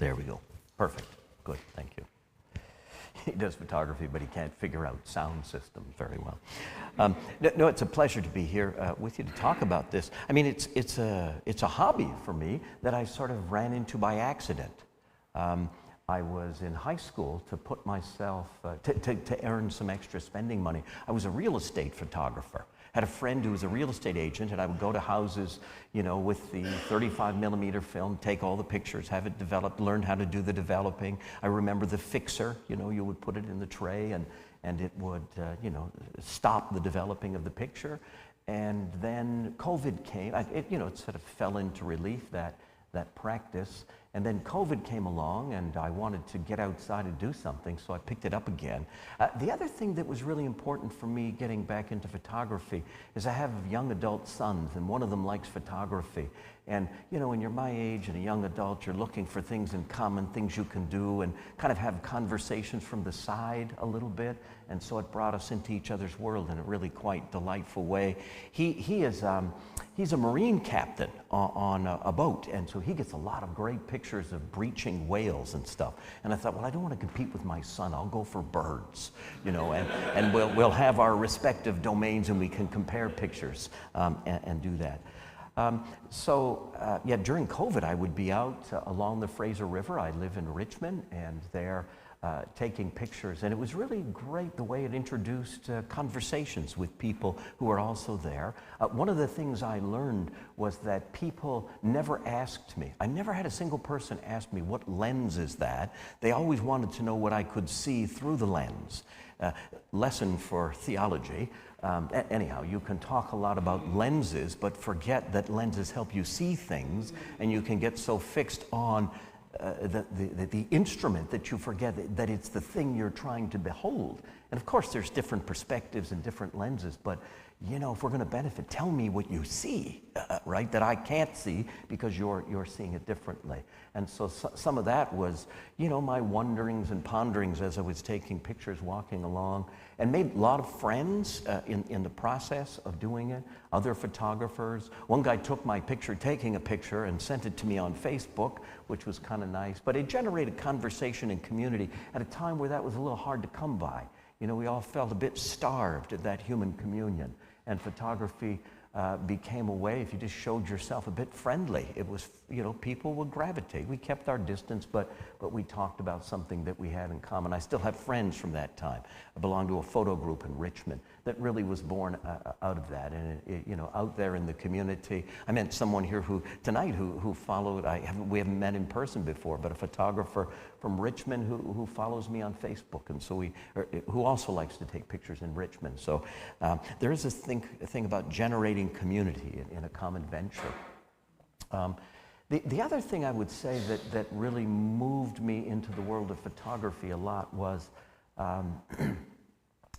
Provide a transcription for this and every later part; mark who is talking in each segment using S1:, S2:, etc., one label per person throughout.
S1: There we go. Perfect. Good. Thank you. He does photography, but he can't figure out sound system very well. No, it's a pleasure to be here with you to talk about this. I mean, it's a hobby for me that I sort of ran into by accident. I was in high school to put myself, to earn some extra spending money. I was a real estate photographer. Had a friend who was a real estate agent, and I would go to houses, you know, with the 35 millimeter film, take all the pictures, have it developed, learn how to do the developing. I remember the fixer, you know, you would put it in the tray and it would, you know, stop the developing of the picture. And then COVID came, it sort of fell into relief, that practice. And then COVID came along and I wanted to get outside and do something, so I picked it up again. The other thing that was really important for me getting back into photography is I have young adult sons, and one of them likes photography. And you know, when you're my age and a young adult, you're looking for things in common, things you can do, and kind of have conversations from the side a little bit. And so it brought us into each other's world in a really quite delightful way. He's a Marine captain on a boat, and so he gets a lot of great pictures of breaching whales and stuff. And I thought, well, I don't want to compete with my son. I'll go for birds, you know, and we'll have our respective domains, and we can compare pictures and do that. Yeah, during COVID, I would be out along the Fraser River. I live in Richmond, and there taking pictures, and it was really great the way it introduced conversations with people who were also there. One of the things I learned was that people never asked me. I never had a single person ask me, what lens is that? They always wanted to know what I could see through the lens. Lesson for theology. Anyhow, you can talk a lot about lenses, but forget that lenses help you see things, and you can get so fixed on the instrument that you forget that it's the thing you're trying to behold. And of course there's different perspectives and different lenses, but you know, if we're going to benefit, tell me what you see, right, that I can't see because you're seeing it differently. And so some of that was, you know, my wonderings and ponderings as I was taking pictures, walking along, and made a lot of friends in the process of doing it, other photographers. One guy took my picture, taking a picture, and sent it to me on Facebook, which was kind of nice. But it generated conversation and community at a time where that was a little hard to come by. You know, we all felt a bit starved of that human communion. And photography became a way, if you just showed yourself a bit friendly, it was, you know, people would gravitate. We kept our distance, but we talked about something that we had in common. I still have friends from that time. I belonged to a photo group in Richmond that really was born out of that, and you know, out there in the community. I met someone here tonight who followed. We haven't met in person before, but a photographer from Richmond who follows me on Facebook, and so who also likes to take pictures in Richmond. So there is this thing about generating community in a common venture. The other thing I would say that really moved me into the world of photography a lot was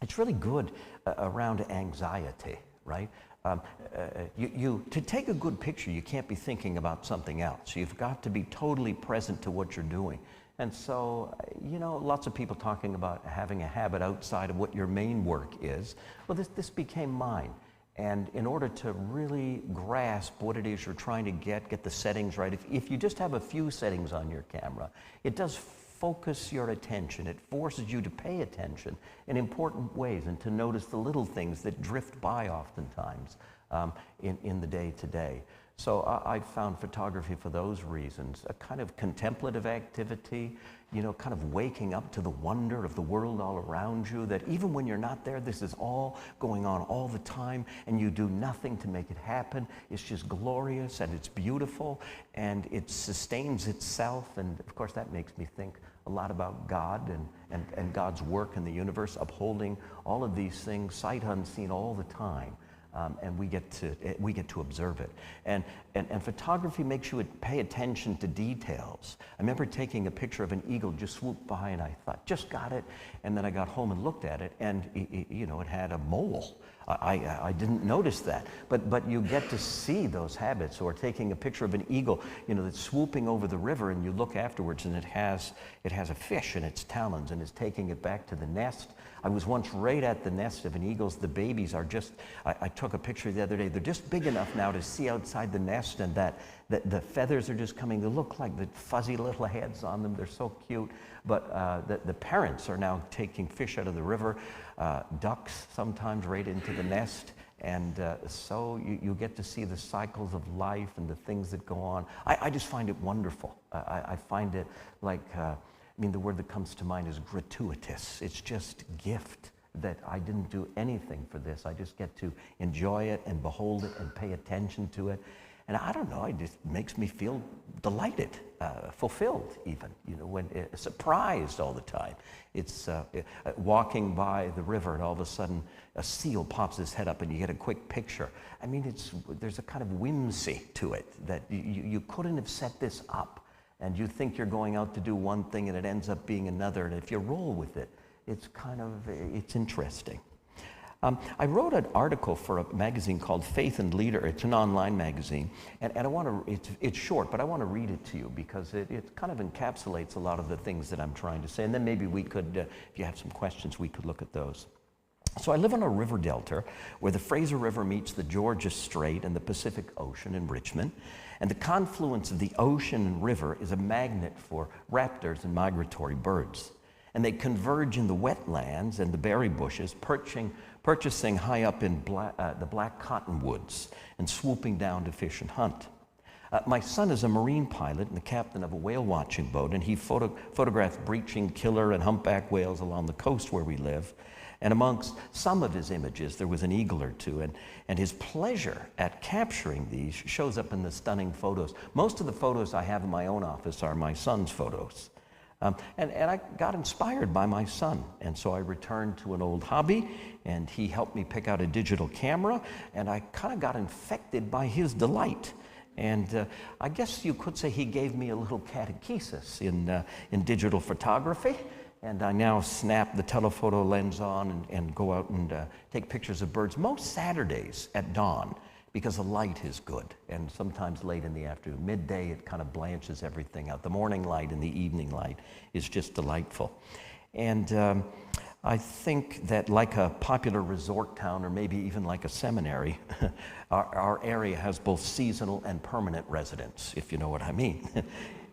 S1: it's really good around anxiety, right? To take a good picture, you can't be thinking about something else. You've got to be totally present to what you're doing. And so, you know, lots of people talking about having a habit outside of what your main work is. Well, this became mine. And in order to really grasp what it is you're trying to get the settings right, if you just have a few settings on your camera, it does focus your attention. It forces you to pay attention in important ways and to notice the little things that drift by oftentimes in the day-to-day. So I found photography for those reasons, a kind of contemplative activity, you know, kind of waking up to the wonder of the world all around you, that even when you're not there, this is all going on all the time, and you do nothing to make it happen. It's just glorious, and it's beautiful, and it sustains itself, and of course that makes me think a lot about God and God's work in the universe, upholding all of these things, sight unseen all the time. And we get to observe it. And photography makes you pay attention to details. I remember taking a picture of an eagle just swooped by, and I thought, just got it. And then I got home and looked at it, and you know, it had a mole I didn't notice that, but you get to see those habits. Or taking a picture of an eagle, that's swooping over the river, and you look afterwards, and it has a fish in its talons, and is taking it back to the nest. I was once right at the nest of an eagle's. The babies are just, I took a picture the other day. They're just big enough now to see outside the nest, and that the feathers are just coming. They look like the fuzzy little heads on them. They're so cute. But the parents are now taking fish out of the river, ducks sometimes right into the nest. And so you get to see the cycles of life and the things that go on. I just find it wonderful. I find it like, the word that comes to mind is gratuitous. It's just gift that I didn't do anything for this. I just get to enjoy it and behold it and pay attention to it. And I don't know, it just makes me feel delighted, fulfilled even, when surprised all the time. It's walking by the river, and all of a sudden a seal pops his head up and you get a quick picture. There's a kind of whimsy to it that you couldn't have set this up. And you think you're going out to do one thing and it ends up being another. And if you roll with it, it's interesting. I wrote an article for a magazine called Faith and Leader. It's an online magazine, and I want to. It's short, but I want to read it to you because it kind of encapsulates a lot of the things that I'm trying to say. And then maybe we could, if you have some questions, we could look at those. So I live on a river delta where the Fraser River meets the Georgia Strait and the Pacific Ocean in Richmond. And the confluence of the ocean and river is a magnet for raptors and migratory birds. And they converge in the wetlands and the berry bushes, purchasing high up in the black cottonwoods and swooping down to fish and hunt. My son is a marine pilot and the captain of a whale watching boat, and he photographed breaching killer and humpback whales along the coast where we live. And amongst some of his images, there was an eagle or two, and his pleasure at capturing these shows up in the stunning photos. Most of the photos I have in my own office are my son's photos. And I got inspired by my son, and so I returned to an old hobby, and he helped me pick out a digital camera, and I kind of got infected by his delight. And I guess you could say he gave me a little catechesis in digital photography. And I now snap the telephoto lens on and go out and take pictures of birds most Saturdays at dawn because the light is good, and sometimes late in the afternoon. Midday, it kind of blanches everything out. The morning light and the evening light is just delightful. And I think that like a popular resort town, or maybe even like a seminary, our area has both seasonal and permanent residents, if you know what I mean.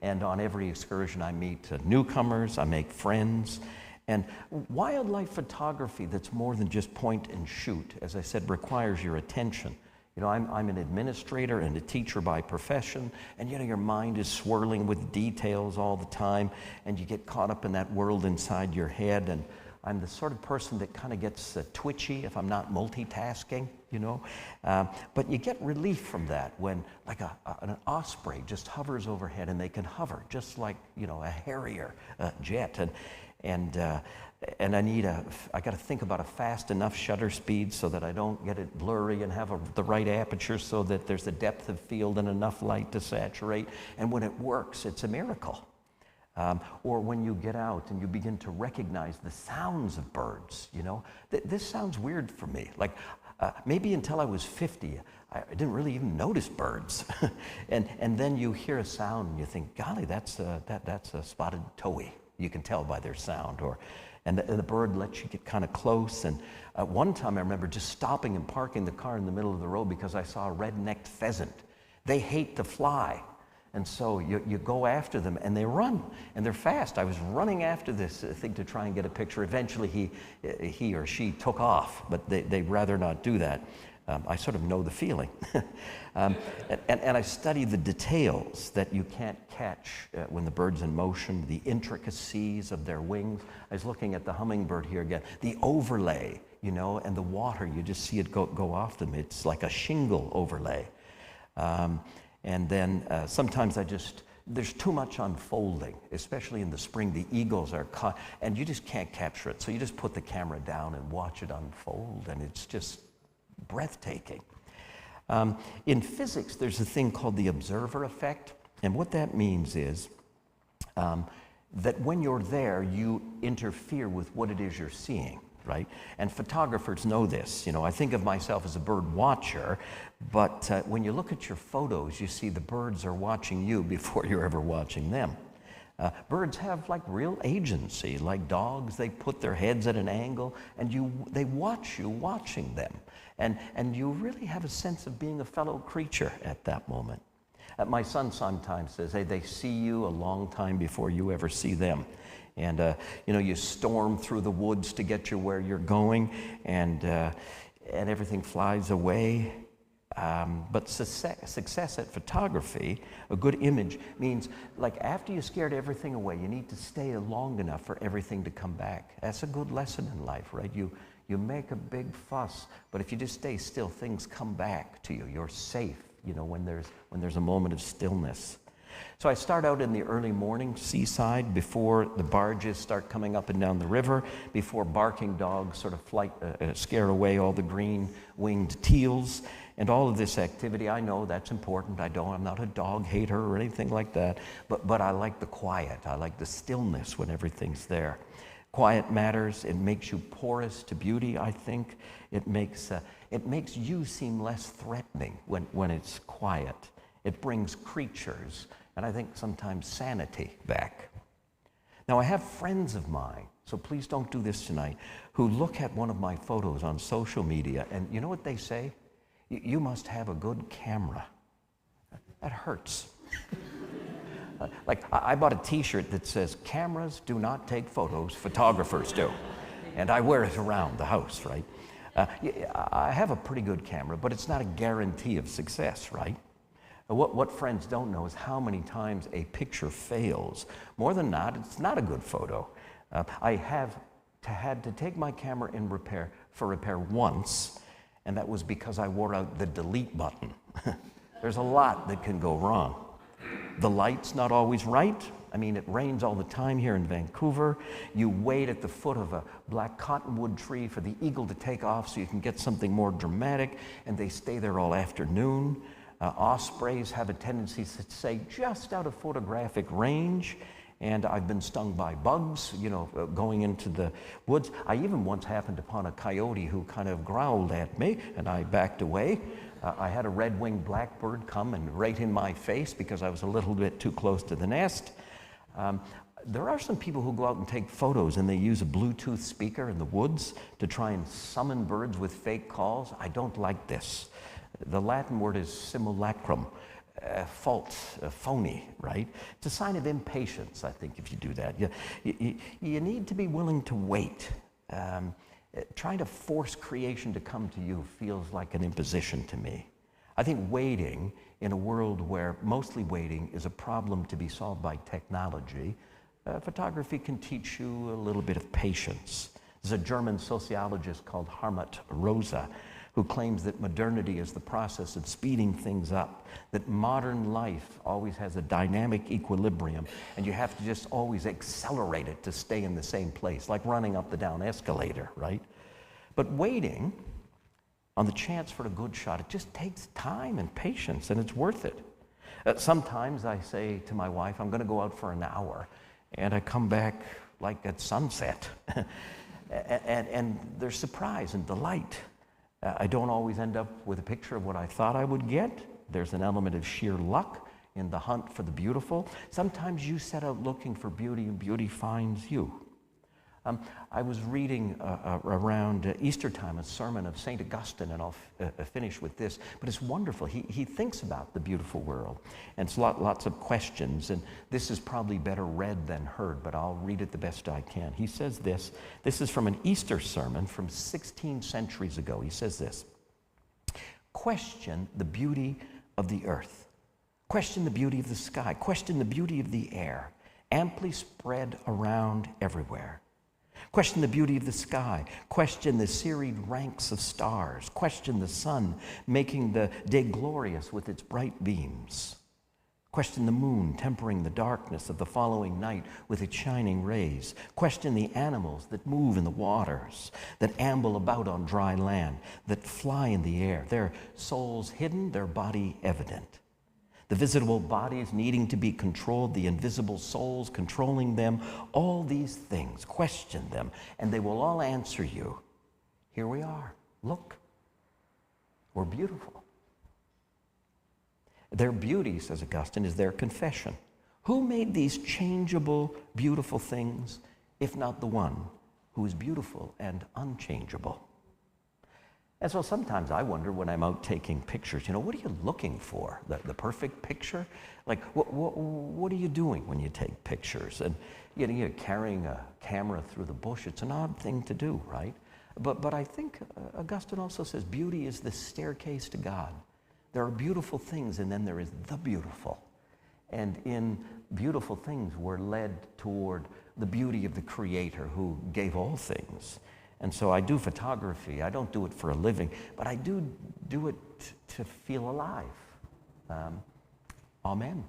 S1: And on every excursion, I meet newcomers, I make friends. And wildlife photography that's more than just point and shoot, as I said, requires your attention. I'm an administrator and a teacher by profession, and your mind is swirling with details all the time, and you get caught up in that world inside your head. And I'm the sort of person that kind of gets twitchy if I'm not multitasking, But you get relief from that when, like an osprey just hovers overhead, and they can hover just like, a Harrier jet. And I got to think about a fast enough shutter speed so that I don't get it blurry, and have the right aperture so that there's a depth of field and enough light to saturate. And when it works, it's a miracle. Or when you get out and you begin to recognize the sounds of birds, This sounds weird for me. Like maybe until I was 50, I didn't really even notice birds. and then you hear a sound and you think, golly, that's a spotted towhee. You can tell by their sound. And the bird lets you get kind of close. And one time I remember just stopping and parking the car in the middle of the road because I saw a red-necked pheasant. They hate to fly. And so you go after them, and they run, and they're fast. I was running after this thing to try and get a picture. Eventually, he or she took off, but they'd rather not do that. I sort of know the feeling. And I study the details that you can't catch when the bird's in motion, the intricacies of their wings. I was looking at the hummingbird here again. The overlay, and the water, you just see it go off them. It's like a shingle overlay. And then sometimes there's too much unfolding, especially in the spring. The eagles are caught, and you just can't capture it. So you just put the camera down and watch it unfold, and it's just breathtaking. In physics, there's a thing called the observer effect. And what that means is that when you're there, you interfere with what it is you're seeing. right? And photographers know this. You know, I think of myself as a bird watcher, but when you look at your photos, you see the birds are watching you before you're ever watching them. Birds have like real agency. Like dogs, they put their heads at an angle and they watch you watching them. And you really have a sense of being a fellow creature at that moment. My son sometimes says, hey, they see you a long time before you ever see them. And you know, you storm through the woods to get you where you're going, and everything flies away. But success at photography, a good image, means like after you scared everything away, you need to stay long enough for everything to come back. That's a good lesson in life, right? You make a big fuss, but if you just stay still, things come back to you. You're safe, you know, when there's a moment of stillness. So I start out in the early morning, seaside, before the barges start coming up and down the river, before barking dogs sort of scare away all the green-winged teals. And all of this activity, I know that's important. I'm not a dog hater or anything like that, but I like the quiet. I like the stillness when everything's there. Quiet matters. It makes you porous to beauty, I think. It makes you seem less threatening when it's quiet. It brings creatures, and I think sometimes sanity back. Now, I have friends of mine, so please don't do this tonight, who look at one of my photos on social media, and you know what they say? You must have a good camera. That hurts. Like, I bought a t-shirt that says, cameras do not take photos, photographers do. And I wear it around the house, right? I have a pretty good camera, but it's not a guarantee of success, right? What friends don't know is how many times a picture fails. More than not, it's not a good photo. I had to take my camera in for repair once, and that was because I wore out the delete button. There's a lot that can go wrong. The light's not always right. I mean, it rains all the time here in Vancouver. You wait at the foot of a black cottonwood tree for the eagle to take off so you can get something more dramatic, and they stay there all afternoon. Ospreys have a tendency to stay just out of photographic range, and I've been stung by bugs, you know, going into the woods. I even once happened upon a coyote who kind of growled at me, and I backed away. I had a red-winged blackbird come and right in my face because I was a little bit too close to the nest. There are some people who go out and take photos and they use a Bluetooth speaker in the woods to try and summon birds with fake calls. I don't like this. The Latin word is simulacrum, false, phony, right? It's a sign of impatience, I think, if you do that. You need to be willing to wait. Trying to force creation to come to you feels like an imposition to me. I think waiting in a world where mostly waiting is a problem to be solved by technology, photography can teach you a little bit of patience. There's a German sociologist called Hartmut Rosa who claims that modernity is the process of speeding things up, that modern life always has a dynamic equilibrium, and you have to just always accelerate it to stay in the same place, like running up the down escalator, right? But waiting on the chance for a good shot, it just takes time and patience, and it's worth it. Sometimes I say to my wife, I'm going to go out for an hour, and I come back like at sunset, and there's surprise and delight. I don't always end up with a picture of what I thought I would get. There's an element of sheer luck in the hunt for the beautiful. Sometimes you set out looking for beauty and beauty finds you. I was reading around Easter time a sermon of St. Augustine, and I'll finish with this, but it's wonderful. He thinks about the beautiful world, and it's lots of questions, and this is probably better read than heard, but I'll read it the best I can. He says this is from an Easter sermon from 16 centuries ago. He says this: question the beauty of the earth, question the beauty of the sky, question the beauty of the air, amply spread around everywhere. Question the beauty of the sky. Question the serried ranks of stars. Question the sun making the day glorious with its bright beams. Question the moon tempering the darkness of the following night with its shining rays. Question the animals that move in the waters, that amble about on dry land, that fly in the air, their souls hidden, their body evident. The visible bodies needing to be controlled, the invisible souls controlling them, all these things, question them, and they will all answer you. Here we are. Look, we're beautiful. Their beauty, says Augustine, is their confession. Who made these changeable, beautiful things, if not the one who is beautiful and unchangeable? And so sometimes I wonder when I'm out taking pictures, what are you looking for? The perfect picture? Like, what are you doing when you take pictures? And you're carrying a camera through the bush. It's an odd thing to do, right? But I think Augustine also says beauty is the staircase to God. There are beautiful things, and then there is the beautiful. And in beautiful things, we're led toward the beauty of the Creator who gave all things. And so I do photography. I don't do it for a living, but I do it to feel alive. Amen.